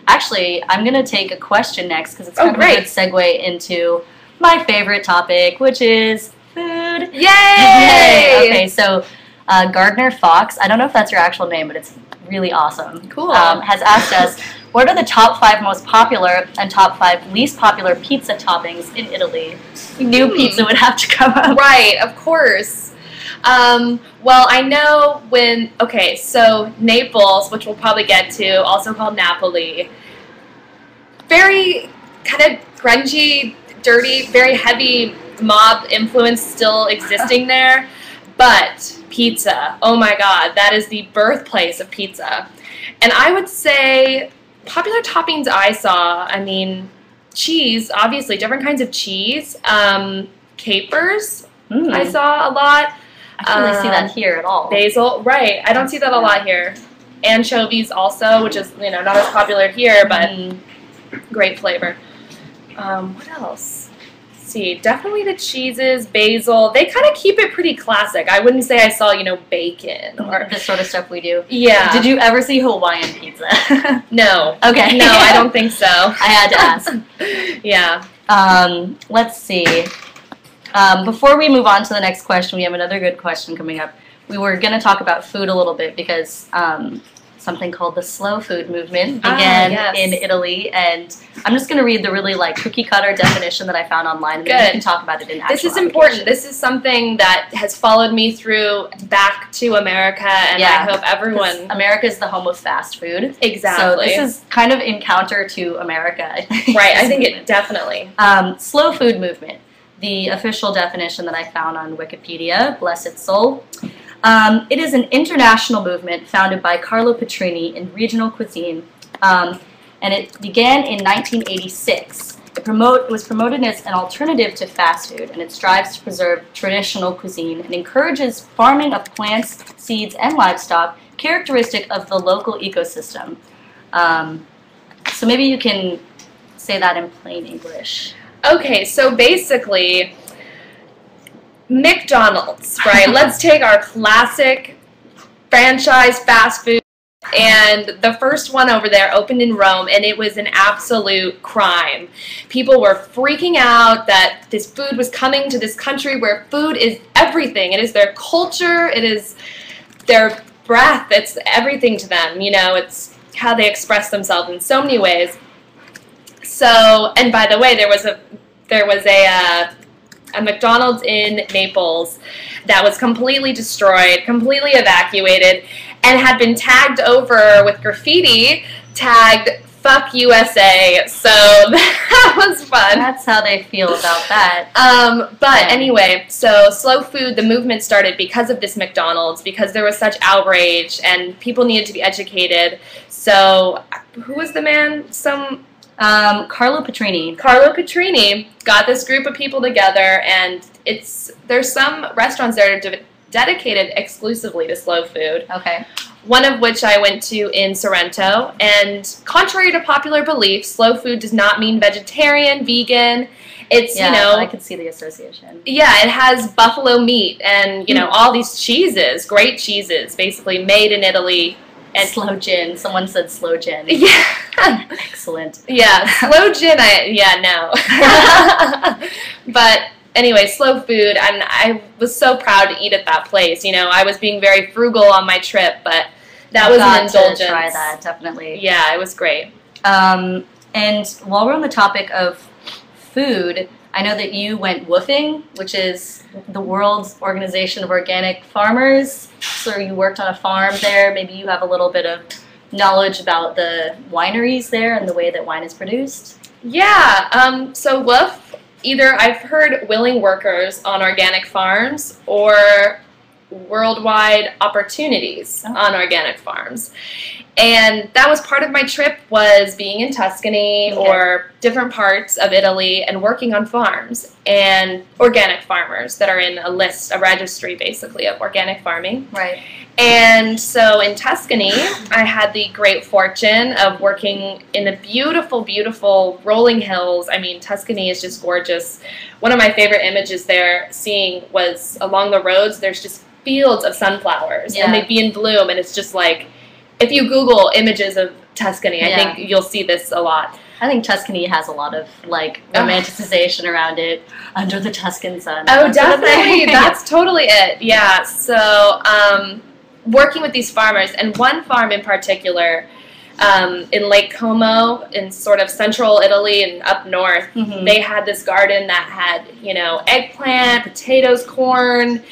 Actually, I'm going to take a question next because it's kind of a good segue into my favorite topic, which is food. Yay! Okay, so Gardner Fox, I don't know if that's your actual name, but it's really awesome. Cool. Has asked us, what are the top 5 most popular and top 5 least popular pizza toppings in Italy? We knew pizza would have to come up. Right, of course. Well, I know so Naples, which we'll probably get to, also called Napoli, very kind of grungy, dirty, very heavy mob influence still existing there, but pizza, oh my god, that is the birthplace of pizza. And I would say popular toppings I saw, I mean, cheese, obviously, different kinds of cheese, capers, I saw a lot. I don't really see that here at all. Basil, right. I don't see that a lot here. Anchovies also, which is, not as popular here, but great flavor. What else? Let's see, definitely the cheeses, basil. They kind of keep it pretty classic. I wouldn't say I saw, bacon or this sort of stuff we do. Yeah. Did you ever see Hawaiian pizza? No. Okay. No, I don't think so. I had to ask. Yeah. Let's see. Before we move on to the next question, we have another good question coming up. We were going to talk about food a little bit because something called the slow food movement began in Italy, and I'm just going to read the really cookie cutter definition that I found online, and then we can talk about it in actual This is important. This is something that has followed me through back to America, and I hope everyone... America is the home of fast food. Exactly. So this is kind of in counter to America, I think. Right, I think it definitely. Slow food movement. The official definition that I found on Wikipedia, bless its soul. It is an international movement founded by Carlo Petrini in regional cuisine, and it began in 1986. It was promoted as an alternative to fast food, and it strives to preserve traditional cuisine and encourages farming of plants, seeds, and livestock, characteristic of the local ecosystem. So maybe you can say that in plain English. Okay, so basically, McDonald's, right? Let's take our classic franchise fast food, and the first one over there opened in Rome, and it was an absolute crime. People were freaking out that this food was coming to this country where food is everything. It is their culture, it is their breath, it's everything to them, it's how they express themselves in so many ways. So, and by the way, there was a McDonald's in Naples that was completely destroyed, completely evacuated, and had been tagged over with graffiti tagged "Fuck USA." So that was fun. That's how they feel about that. But anyway, so slow food, the movement started because of this McDonald's, because there was such outrage and people needed to be educated. So who was the man? Carlo Petrini. Carlo Petrini got this group of people together, and there's some restaurants that are dedicated exclusively to slow food. Okay. One of which I went to in Sorrento, and contrary to popular belief, slow food does not mean vegetarian, vegan. It's, I could see the association. Yeah, it has buffalo meat and, all these cheeses, great cheeses, basically made in Italy. And slow gin. Someone said slow gin. Yeah. Excellent. Yeah, slow gin, no. But anyway, slow food, and I was so proud to eat at that place. I was being very frugal on my trip, but that was an indulgence. To try that, definitely. Yeah, it was great. And while we're on the topic of food, I know that you went woofing, which is the world's organization of organic farmers. So you worked on a farm there. Maybe you have a little bit of knowledge about the wineries there and the way that wine is produced. Yeah. So woof, either I've heard willing workers on organic farms or worldwide opportunities on organic farms. And that was part of my trip, was being in Tuscany or different parts of Italy and working on farms and organic farmers that are in a registry basically of organic farming. Right. And so in Tuscany, I had the great fortune of working in the beautiful, beautiful rolling hills. I mean, Tuscany is just gorgeous. One of my favorite images there seeing was along the roads, there's just fields of sunflowers and they'd be in bloom, and it's just like, if you Google images of Tuscany. I think you'll see this a lot. I think Tuscany has a lot of, like, romanticization around it, under the Tuscan sun. Oh, definitely. That's totally it. Yeah. So, working with these farmers, and one farm in particular, in Lake Como, in sort of central Italy and up north, they had this garden that had, you know, eggplant, potatoes, corn,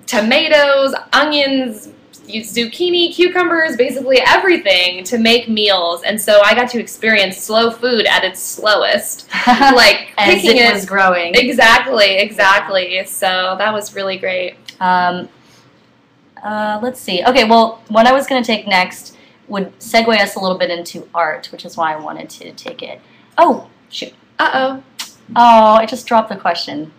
tomatoes, onions, zucchini, cucumbers, basically everything to make meals. And so I got to experience slow food at its slowest, like as picking it was growing. Exactly. Yeah. So that was really great. Let's see. Okay, well, what I was going to take next would segue us a little bit into art, which is why I wanted to take it. Oh, shoot. Uh-oh. Oh, I just dropped the question.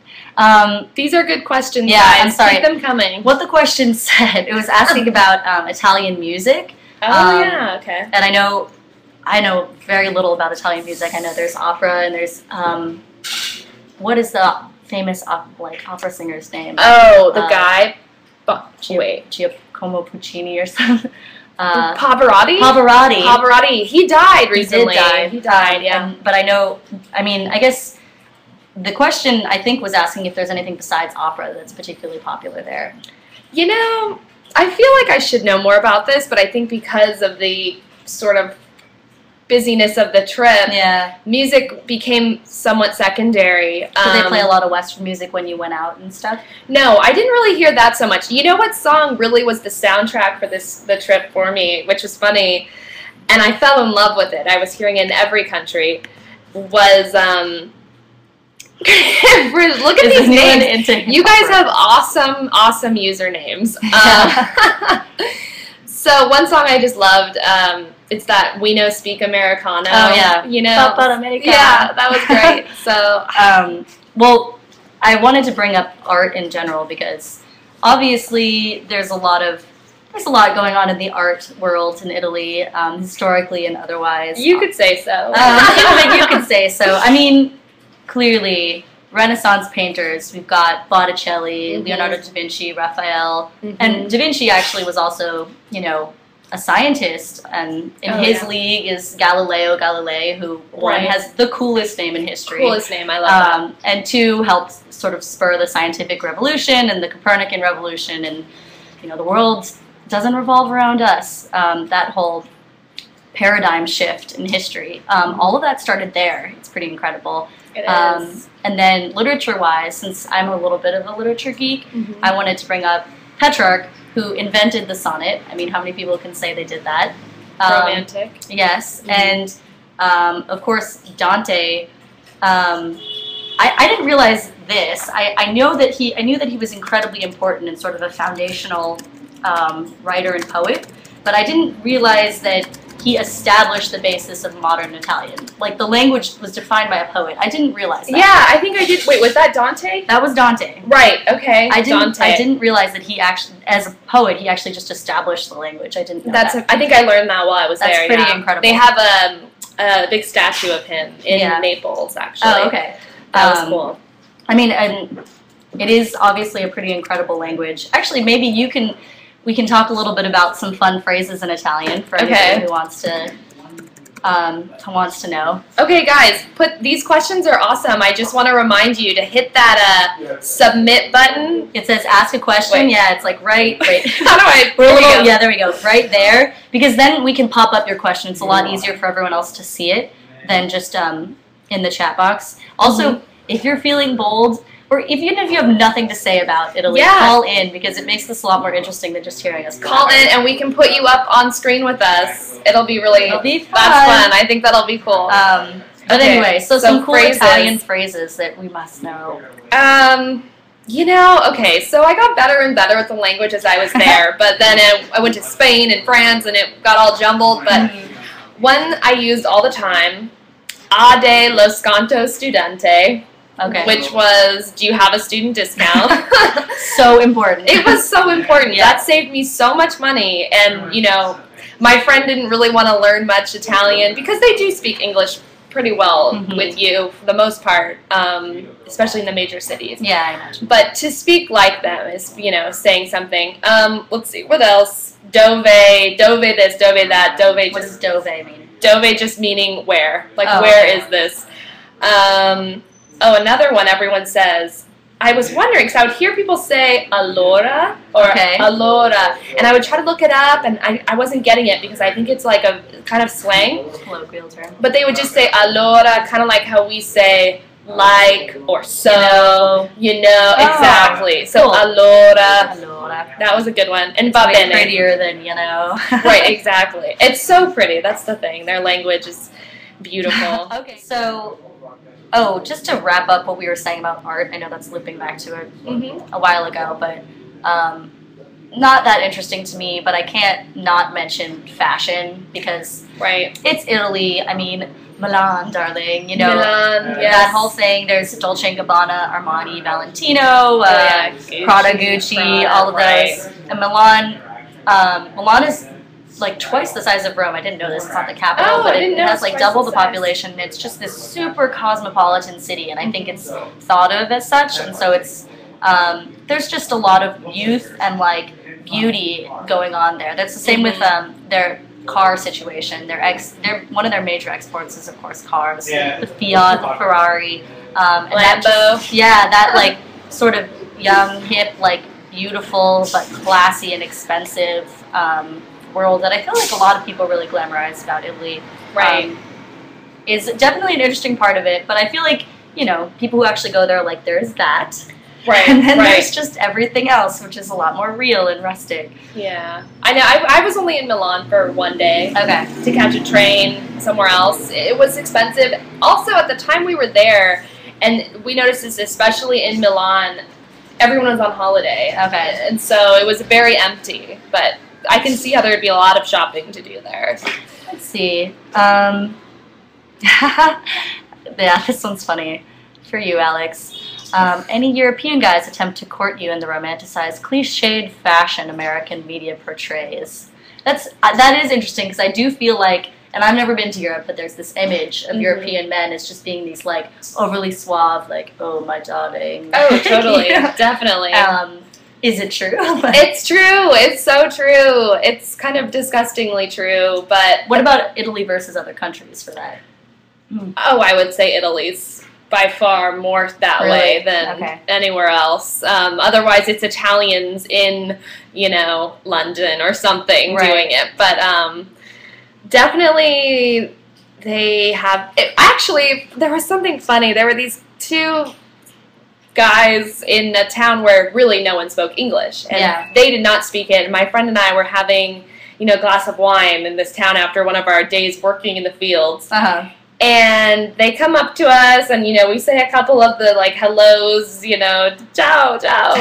These are good questions, yeah, guys. I'm sorry. Keep them coming. What the question said, it was asking about Italian music. Oh, yeah, okay. And I know very little about Italian music. I know there's opera and there's, what is the famous opera singer's name? Oh, the guy? Giacomo Puccini or something. Pavarotti? Pavarotti. He died recently. He died, yeah. But I guess the question, I think, was asking if there's anything besides opera that's particularly popular there. You know, I feel like I should know more about this, but I think because of the sort of busyness of the trip, music became somewhat secondary. Did they play a lot of Western music when you went out and stuff? No, I didn't really hear that so much. You know what song really was the soundtrack for the trip for me, which was funny, and I fell in love with it. I was hearing it in every country. Was look at these names. You guys have awesome usernames. So one song I just loved, it's that We Know Speak Americano. Oh, yeah. You know? Yeah, that was great. So, well, I wanted to bring up art in general because obviously there's a lot going on in the art world in Italy, historically and otherwise. You could say so. You could say so. I mean, clearly, Renaissance painters, we've got Botticelli, Leonardo da Vinci, Raphael, and da Vinci actually was also, you know, a scientist, and in his league is Galileo Galilei, who one has the coolest name in history. Coolest name, I love that. And two helped sort of spur the scientific revolution and the Copernican revolution, and, you know, the world doesn't revolve around us. That whole paradigm shift in history. All of that started there. It's pretty incredible. It is. And then literature-wise, since I'm a little bit of a literature geek, I wanted to bring up Petrarch, who invented the sonnet. I mean, how many people can say they did that? Romantic. Yes, and of course Dante. I didn't realize this. I knew that he was incredibly important and sort of a foundational writer and poet, but I didn't realize that he established the basis of modern Italian. Like, the language was defined by a poet. I didn't realize that. Yeah, I think I did. Wait, was that Dante? That was Dante. Right, okay. I didn't realize that he actually, as a poet, he actually just established the language. I didn't know that. I think I learned that while I was there. That's pretty incredible. They have a big statue of him in Naples, actually. Oh, okay. That was cool. I mean, and it is obviously a pretty incredible language. Actually, maybe we can talk a little bit about some fun phrases in Italian for anybody who wants to know. Okay, guys, these questions are awesome. I just want to remind you to hit that submit button. It says ask a question. Wait. Yeah, it's like right. How do I? Yeah, there we go. Right there, because then we can pop up your question. It's a lot easier for everyone else to see it than just in the chat box. Also, if you're feeling bold, or even if you have nothing to say about Italy, call in, because it makes this a lot more interesting than just hearing us. Call in and we can put you up on screen with us. It'll be fun. That's fun. I think that'll be cool. But anyway, so some cool Italian phrases that we must know. You know, okay, so I got better and better with the language as I was there, but then I went to Spain and France and it got all jumbled, but one I used all the time, Ade lo sconto studente. Okay. Which was, do you have a student discount? So important. It was so important. That saved me so much money. And, you know, my friend didn't really want to learn much Italian because they do speak English pretty well with you for the most part, especially in the major cities. Yeah, I imagine. But to speak like them is, you know, saying something. Let's see, what else? Dove this, dove that, dove just... What does dove mean? Dove just meaning where. Like, where is this? Another one everyone says. I was wondering, because I would hear people say allora or allora, and I would try to look it up, and I wasn't getting it because I think it's like a kind of slang. Colloquial term. But they would just say allora, kind of like how we say like or so, you know, exactly. So cool. allora, Allora. that was a good one. And it's va way bene. prettier than, you know. Right, exactly. It's so pretty. That's the thing. Their language is beautiful. Okay, so... Oh, just to wrap up what we were saying about art, I know that's looping back to it a while ago, but not that interesting to me, but I can't not mention fashion because it's Italy. I mean, Milan, darling, you know, Milan, yes. That whole thing. There's Dolce & Gabbana, Armani, Valentino, Prada, Gucci, all of those. And Milan is like twice the size of Rome. I didn't know this. It's not the capital, but it has like double the population. It's just this super cosmopolitan city, and I think it's thought of as such. And so it's there's just a lot of youth and like beauty going on there. That's the same with their car situation. They're one of their major exports is of course cars. The Fiat, the Ferrari, and Lambo. that like sort of young, hip, like beautiful but classy and expensive. World that I feel like a lot of people really glamorize about Italy is definitely an interesting part of it, but I feel like, you know, people who actually go there are like, there's that. And then there's just everything else, which is a lot more real and rustic. Yeah. I know. I was only in Milan for one day to catch a train somewhere else. It was expensive. Also, at the time we were there, and we noticed this especially in Milan, everyone was on holiday. And so it was very empty, but I can see how there would be a lot of shopping to do there. Let's see. Yeah, this one's funny. For you, Alex. Any European guys attempt to court you in the romanticized, cliched fashion American media portrays? That is interesting because I do feel like, and I've never been to Europe, but there's this image of European men as just being these like overly suave, like, oh my darling. Oh, totally, definitely. Is it true? It's true. It's so true. It's kind of disgustingly true, but... What about Italy versus other countries for that? Oh, I would say Italy's by far more that way than anywhere else. Otherwise, it's Italians in, you know, London or something doing it. But definitely they have... Actually, there was something funny. There were these two guys in a town where really no one spoke English, and they did not speak it. My friend and I were having, you know, a glass of wine in this town after one of our days working in the fields, and they come up to us, and, you know, we say a couple of the, like, hellos, you know, ciao, ciao,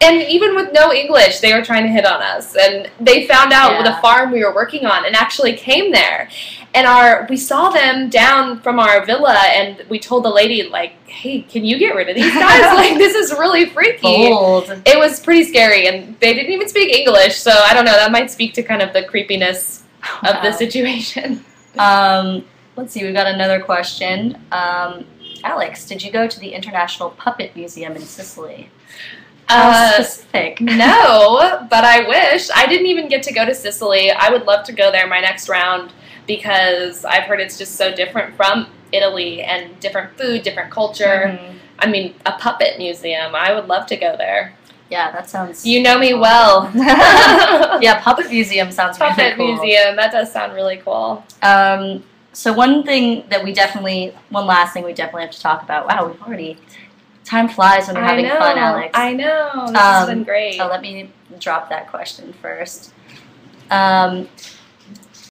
and even with no English, they were trying to hit on us, and they found out the farm we were working on and actually came there. And we saw them down from our villa, and we told the lady, like, hey, can you get rid of these guys? Like, this is really freaky. Bold. It was pretty scary, and they didn't even speak English, so I don't know. That might speak to kind of the creepiness of the situation. Let's see, we've got another question. Alex, did you go to the International Puppet Museum in Sicily? How specific. No, but I wish. I didn't even get to go to Sicily. I would love to go there my next round, because I've heard it's just so different from Italy, and different food, different culture. I mean, a puppet museum. I would love to go there. Yeah, that sounds... You know me well. Yeah, puppet museum sounds really cool. Puppet museum. That does sound really cool. So one last thing we definitely have to talk about. Wow, we've already... Time flies when we're having fun, Alex. I know. This has been great. So let me drop that question first.